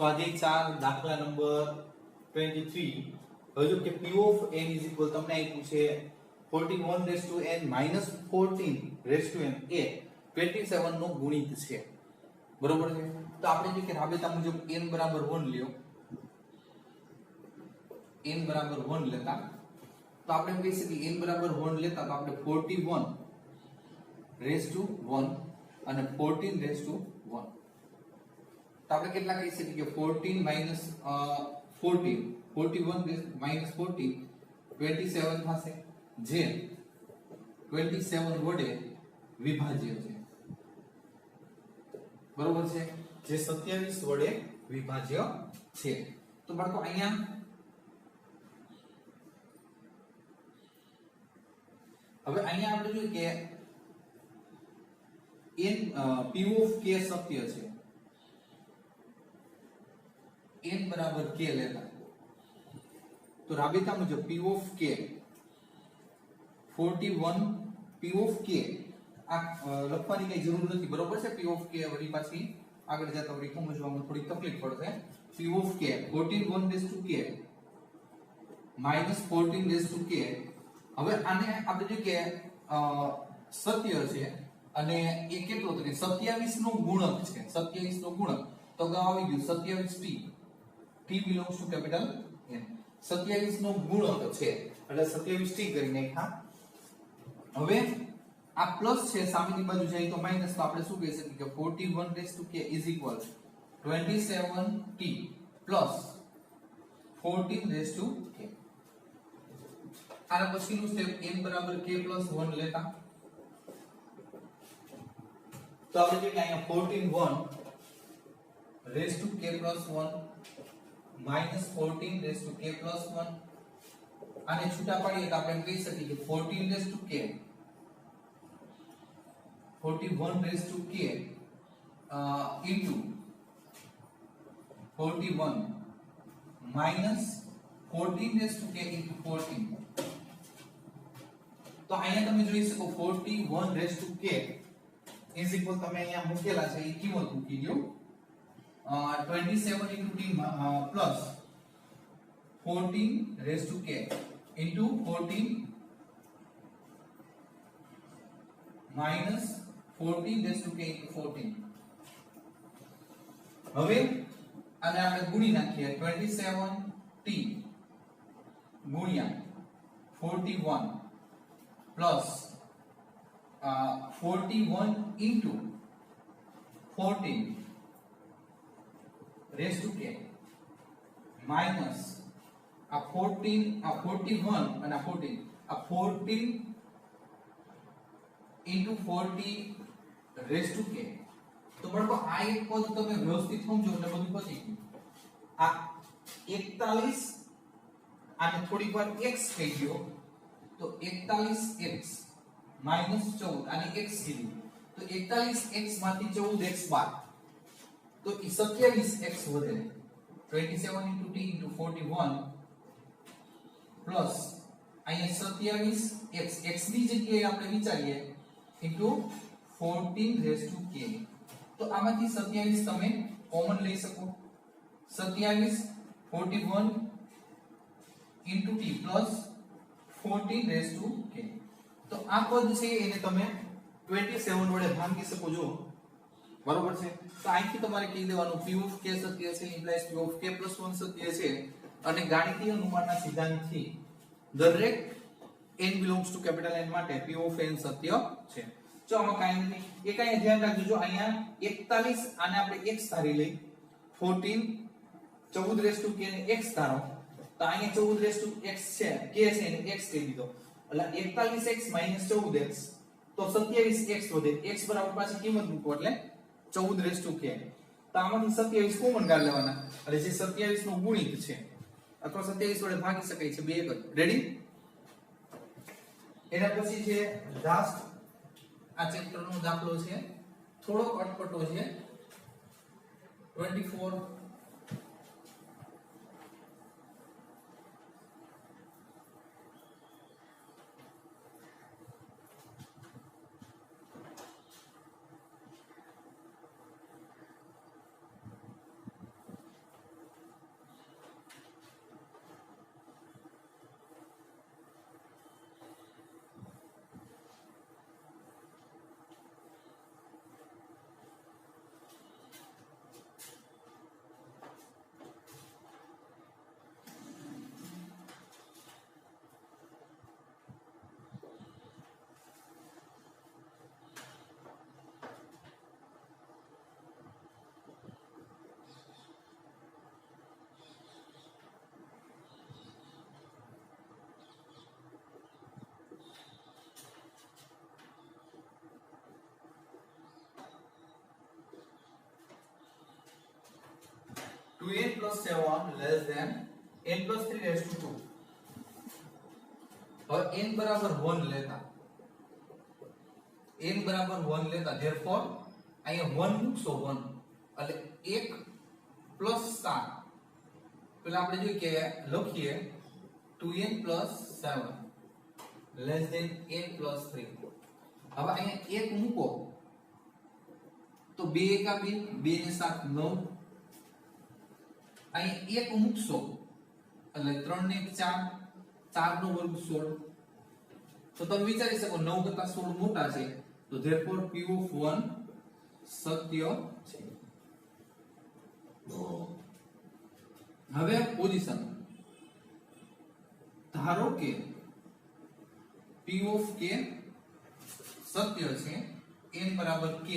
સ્વાધ્યાય 4 દાખલા નંબર 23 હજુ કે p of n is equal તમને આપ્યું છે 41 raised to n minus 14 raised to n એ 27 નો ગુણિત છે બરોબર છે તો આપણે જે કે રાબેતા મુજબ n બરાબર 1 લ્યો n બરાબર 1 લેતા તો આપણે કહી શકીએ n બરાબર 1 લેતા તો આપણે 41 raised to 1 અને 14 raised to 1 तो આપણે કેટલા કહી શકીએ કે 14 minus 14 41 minus 14 27 થશે જે 27 વડે વિભાજ્ય છે બરોબર છે જે 27 વડે વિભાજ્ય છે તો બાળકો અહીંયા હવે અહીંયા આપણે જોઈએ કે n p of k સત્ય છે n बराबर k लेता तो राबिता मुझे p of k 41 p of k આ લખવાની કઈ જરૂર નથી બરોબર છે p of k વળી પાછી આગળ જતા વળી સમજવામાં થોડી તકલીફ પડશે p of k 41 raised to k minus 14 raised to k હવે આને આપણે જો કે સત્ય છે અને એ કેટલો તો કે 27 નો ગુણક છે 27 નો ગુણક તો ગાવ આવી ગયું 27t t belongs to capital N 27 નો ગુણક છે એટલે 27t કરી નાખ્યા હવે આ પ્લસ છે સામેની બાજુ જાય તો માઈનસ તો આપણે શું કહી શકીએ કે 41 raised to k is equal 27t plus 14 raised to k આના પછીનું સ્ટેપ n બરાબર k plus 1 લેતા તો આપણે જે કે અહીંયા 14 raised to k plus 1 minus 14 raised to k plus 1 આને છૂટા પાડીએ તો આપણે કહી શકીએ કે 14 raised to k 41 raised to k into 41 minus 14 raised to k into 14 તો અહીંયા તમે જોઈ શકો 41 raised to k is equal તમે અહીંયા મૂકેલા છે એ કિંમત મૂકી દો 27 into t plus 14 raised to k into 14 minus 14 raised to k into 14 હવે આને આપણે ગુણી નાખીએ 27t ગુણ્યા 41 plus 41 into 14 raised to k minus a 41 and a 14 a 14 into 40 raised to k તો બરાબર આ એક પદ તમે વ્યવસ્થિત સમજો એટલે બધું પતી ગયું આ 41 આને થોડીક વાર x કહી દો તો 41x minus 14 આને x કીધું તો 41x માંથી 14x બાદ तो 27x વધે 27 into t into 41 plus અહીંયા 27x x ની જગ્યાએ આપણે વિચારીએ into 14 raised to k તો આમાંથી 27 તમે કોમન લઈ શકો 27 41 into t plus 14 raised to k તો આ પદ છે એને તમે 27 વડે ભાંગી શકો છો બરોબર છે તો અહીંથી તમારે કહી દેવાનું p of k સત્ય છે implies p of k plus 1 સત્ય છે અને ગાણિતીય અનુમાનના સિદ્ધાંતથી દરેક n belongs to capital N માટે p of n સત્ય છે જો આમાં કાંઈ નથી એ કાંઈ ધ્યાન રાખજો જો અહીંયા 41 આને આપણે x ધારી લઈ 14 14 raised to k ને x ધારો તો અહીંયા 14 raised to x છે k છે એને x કહી દીધો એટલે 41x 14x તો 27x વધે x બરાબર પાછી કિંમત મૂકો એટલે 14 raised to k તો આમાંથી 27 કોમન કાઢી લેવાના એટલે જે 27 નો ગુણિત છે અથવા 27 વડે ભાગી શકાય છે બે એક રેડી એના પછી છે લાસ્ટ આ ચેપ્ટર નો દાખલો છે થોડો અટપટો છે 24 24 2n plus 7 less than n plus 3 raised to 2. और n बराबर 1 लेता, n बराबर 1 लेता, therefore અહીંયા 1 મૂકશો 1 એટલે 1 પ્લસ 7 પેલા આપણે જોઈએ કે લખીએ 2n plus 7 less than n plus 3. હવે અહીંયા 1 મૂકો તો 2 એકા 2, 2 ને 7 9, અહીં 1 મૂકશો એટલે 3 ને 4, 4 નો વર્ગ 16. તો તમે વિચારી શકો 9 કરતા 16 મોટા છે, તો therefore p of 1 સત્ય છે. હવે પોઝિશન ધારો કે p of k સત્ય છે, n બરાબર k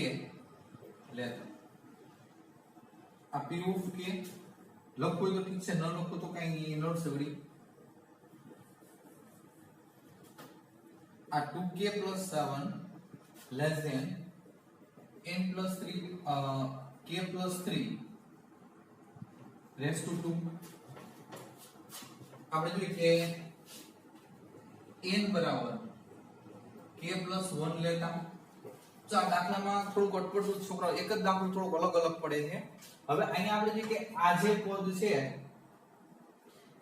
લેતા. આ p of k લખો તો ઠીક છે, ન લખો તો કઈ નડશે વળી. આ 2k plus 7 less than n plus 3 k plus 3 raised to 2. આપણે જોઈએ કે n બરાબર k plus 1 લેતા. તો આ દાખલામાં થોડું અટપટું છોકરાઓ એક જ દાખલો થોડો અલગ અલગ પડે છે. હવે અહીંયા આપણે જોઈએ કે આ જે પદ છે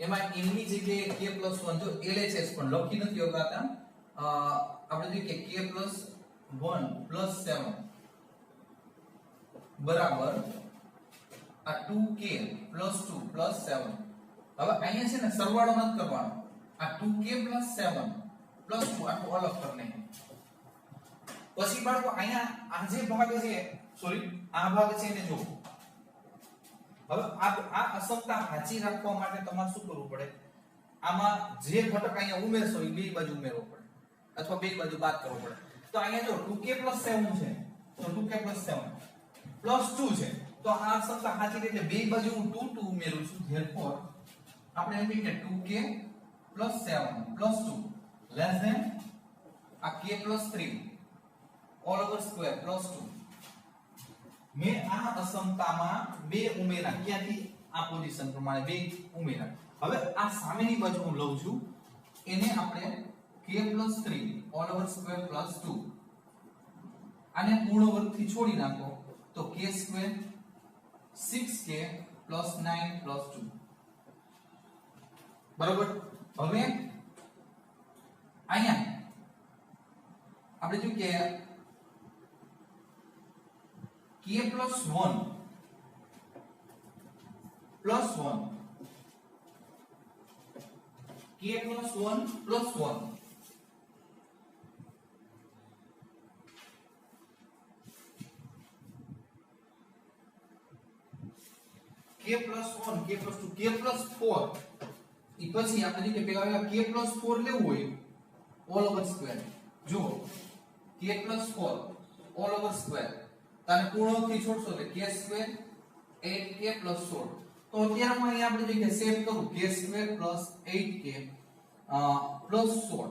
એમાં n ની જગ્યાએ k plus 1 જો LHS પણ લખી નથી હોતા, આપણે જોઈએ કે k plus 1 plus 7 બરાબર આ 2k plus 2 plus 7. હવે અહીંયા છે ને સરવાળો નથી કરવાનો, આ 2k plus 7 plus 2 આટલું અલગ કરી નાખીએ. પછી બાળકો અહીંયા આ જે ભાગ છે, સોરી આ ભાગ છે એને જો. હવે આ અસમતા સાચી રાખવા માટે તમારે શું કરવું પડે, આમાં જે ઘટક અહીંયા ઉમેરશો એ બે બાજુ ઉમેરવો પડે અથવા બે બાજુ બાદ કરવો પડે. તો અહીંયા જો 2k plus 7 છે, તો 2k plus 7 plus 2 છે, તો આ અસમતા સાચી એટલે બે બાજુ હું 2 2 ઉમેરું છું. therefore આપણે એમ કહીએ કે 2k plus 7 plus 2 less than આ k plus 3 all over square plus 2. મેં આ અસમતામાં બે ઉમેરા, ક્યાંથી આ પોઝિશન પ્રમાણે બે ઉમેરા. હવે આ સામેની બાજુ હું લઉં છું, એને આપણે k plus 3 all over square plus 2. આને પૂર્ણ વર્ગથી છોડી નાખો તો k square 6k plus 9 plus 2. બરાબર. હવે અહીંયા આપણે જો કે k plus 1 plus 1 k plus 1 plus 1 k plus 1 k plus 2 k plus 4 ઈ પછી આપણે જે પેલા k plus 4 લેવું હોય all over square. જો k plus 4 all over square તાને પૂર્ણથી છોડશો એટલે k square 8k plus 16. તો અત્યારે હું અહીંયા આપણે જે સેટ કરું k square plus 8k plus 16.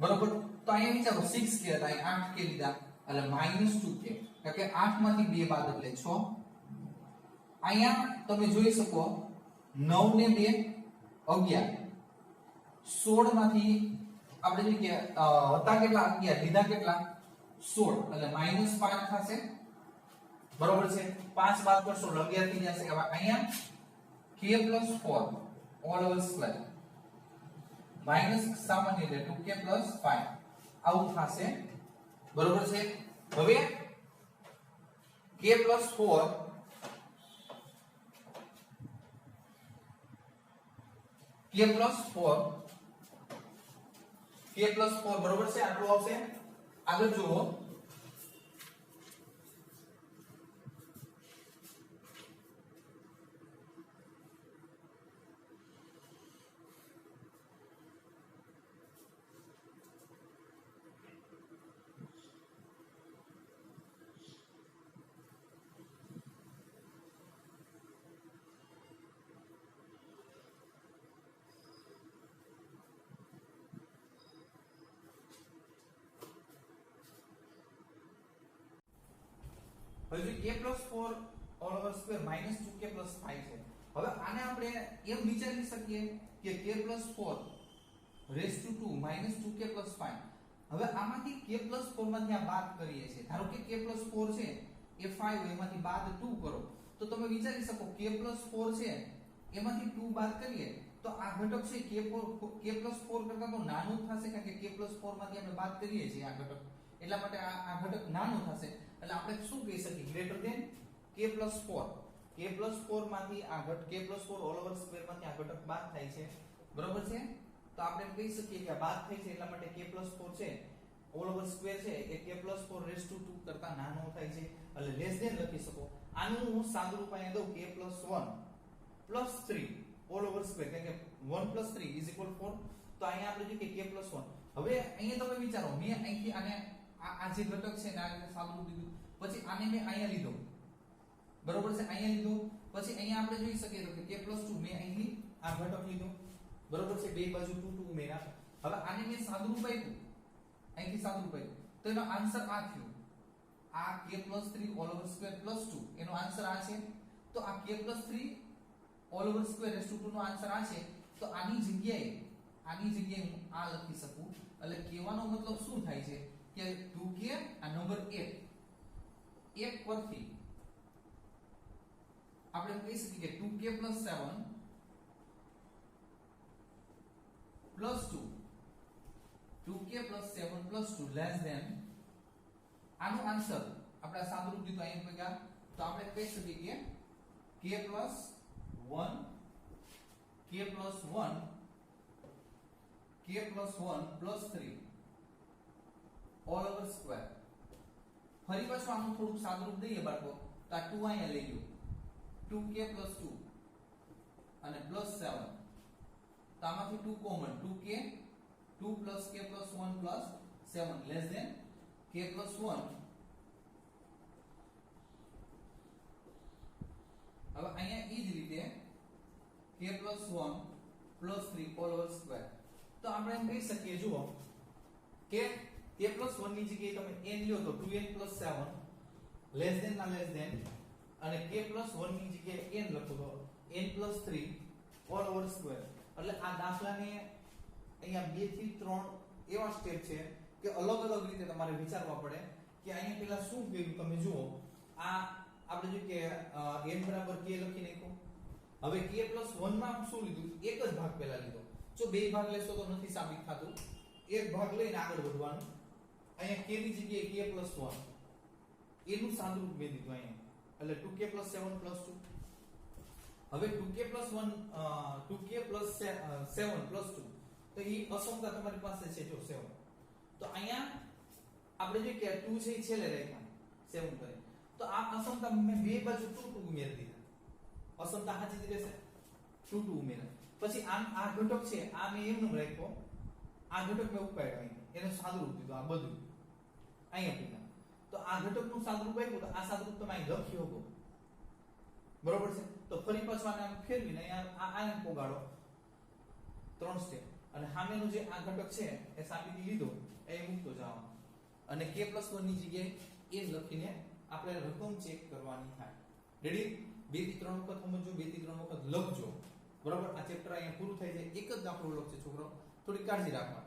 બરોબર. તો અહીંયા વિચારો 6k હતા, અહીં 8k લીધા એટલે -2k, એટલે કે 8 માંથી 2 બાદ એટલે 6. અહીંયા તમે જોઈ શકો 9 ને 2 11, 16 માંથી આપણે જે કે હતા કેટલા 11 લીધા કેટલા 16 એટલે -5 થશે. બરોબર છે. 5 બાદ કરશો 11 થઈ જશે. હવે અહીંયા k plus 4 all over square minus સામાન્ય એટલે 2k plus 5 આવું થશે. બરોબર છે. હવે k plus 4 બરોબર છે, આટલું આવશે. આગળ જુઓ હજી k plus 4 whole over square minus 2k plus 5 છે. હવે આને આપણે એમ વિચારી શકીએ કે k plus 4 race to 2 minus 2k plus 5. હવે આમાંથી k પ્લસ 4 માંથી આ બાદ કરીએ છીએ. ધારો કે k પ્લસ 4 છે એ 5 એમાંથી બાદ 2 કરો તો તમે વિચારી શકો k પ્લસ 4 છે એમાંથી 2 બાદ કરીએ તો આ ઘટક છે k પ્લસ 4 કરતા તો નાનું થશે કારણ કે k પ્લસ 4 માંથી આપણે બાદ કરીએ છીએ આ ઘટક એટલા માટે આ ઘટક નાનું થશે એટલે આપણે શું કહી શકીએ greater than k plus 4. k plus 4 માંથી આ ઘટક k plus 4 whole over square માંથી આ ઘટક બાદ થાય છે બરોબર છે. તો આપણે એમ કહી શકીએ કે આ બાદ થાય છે એટલા માટે k પ્લસ 4 છે ઓલ ઓવર સ્ક્વેર છે એ k પ્લસ 4 રેસ ટુ 2 કરતા નાનો થાય છે એટલે લેસ ધેન લખી શકો. આનું હું સાદુરૂપ અહીંયા દઉં k plus 1 plus 3 whole over square કારણ કે 1 પ્લસ 3 ઇઝ ઇક્વલ 4. તો અહીંયા આપણે જોઈએ કે k પ્લસ 1. હવે અહીંયા તમે વિચારો મેં અહીંથી આને આ જે ઘટક છે ને આ રીતે સાદુરૂપ દીધું પછી આને મેં અહીંયા લીધો બરોબર છે અહીંયા લીધો પછી અહીંયા આપણે જોઈ શકીએ તો કે k પ્લસ 2 મેં અહીંથી આ ઘટક લીધો બરોબર છે બે બાજુ 2 2 ઉમેર્યા. હવે આને મેં સાદુરૂપ આપ્યું અહીંથી સાદુરૂપ આપ્યું તો એનો આન્સર આ થયો આ k plus 3 whole over square plus 2 એનો આન્સર આ છે. તો આ k plus 3 whole over square raise to 2 નો આન્સર આ છે. તો આની જગ્યાએ હું આ લખી શકું એટલે કહેવાનો મતલબ શું થાય છે કે 2k આ નંબર 1 પરથી આપણે કહી શકીએ કે 2k + 7 + 2 2k + 7 + 2 લેસ ધેન આનો આન્સર આપણે સાદુરૂપ દીધું અહીં ભેગા તો આપણે કહી શકીએ કે k + 1 + 3 ઓલ ઓવર સ્ક્વેર. ફરી પાછું આનું થોડુંક સાદુરૂપ દઈએ બાળકો તો આ 2 અહીંયા લઈ લો 2k + 2 અને +7 તો આમાંથી 2 common 2k 2 + k + 1 + 7 less than k + 1. હવે અહીંયા ઈ જ રીતે k + 1 + 3 ઓલ ઓવર સ્ક્વેર. તો આપણે એમ કહી શકીએ જુઓ કે k + 1 ની જગ્યાએ તમે n લ્યો તો 2n + 7 લેસ ધેન ના લેસ ધેન અને k + 1 ની જગ્યાએ n લખો તો n + 3 ઓલ ઓવર સ્ક્વેર. એટલે આ દાખલાને અહીંયા 2 થી 3 એવા સ્ટેપ છે કે અલગ અલગ રીતે તમારે વિચારવા પડે કે અહીંયા પેલા શું કર્યું તમે જુઓ આ આપણે જો કે n = k લખી નાખ્યો. હવે k + 1 માં શું લીધું એક જ ભાગ પેલા લીધો. જો બે ભાગ લેશો તો નથી સાબિત થતું. એક ભાગ લઈને આગળ વધવાનું. અહીંયા k ની જગ્યાએ k + 1 એનું સાદુરૂપ મેં દીધું અહીંયા એટલે 2k + 7 + 2. હવે 2k + 1 2k + 7 + 2 તો ઈ અસમતા તમારી પાસે છે જો 7. તો અહીંયા આપણે જે કે 2 છે એ છેલ્લે રાખ્યા 7 કરે તો આ અસમતા મેં બે બાજુ 2 2 ઉમેરી દીધા. અસમતા સાચી જ રહેશે 2 2 ઉમેરા. પછી આ ઘટક છે આ મેં એમનું રાખ્યો આ ઘટક મેં ઉપાડ્યો અહીંયા એને સાદુરૂપ દીધું આ બધું અહીંયા પીના. તો આ ઘટકનું સાદુરૂપ આપ્યું તો આ સાદુરૂપ તમે અહીં લખ્યો હતો બરોબર છે. તો ફરી પાછું આને ફેરવીને અહીંયા આને પોગાડો 3 સ્ટેપ અને સામેનું જે આ ઘટક છે એ સાબિતી લીધો એ મૂકતો જાવ અને k + 1 ની જગ્યાએ n લખીને આપણે રકમ ચેક કરવાની થાય. રેડી 2 થી 3 વખત સમજો 2 થી 3 વખત લખજો બરોબર. આ ચેપ્ટર અહીંયા પૂરું થાય છે. એક જ દાખલો લખશે છોકરો થોડી કાળજી રાખવા.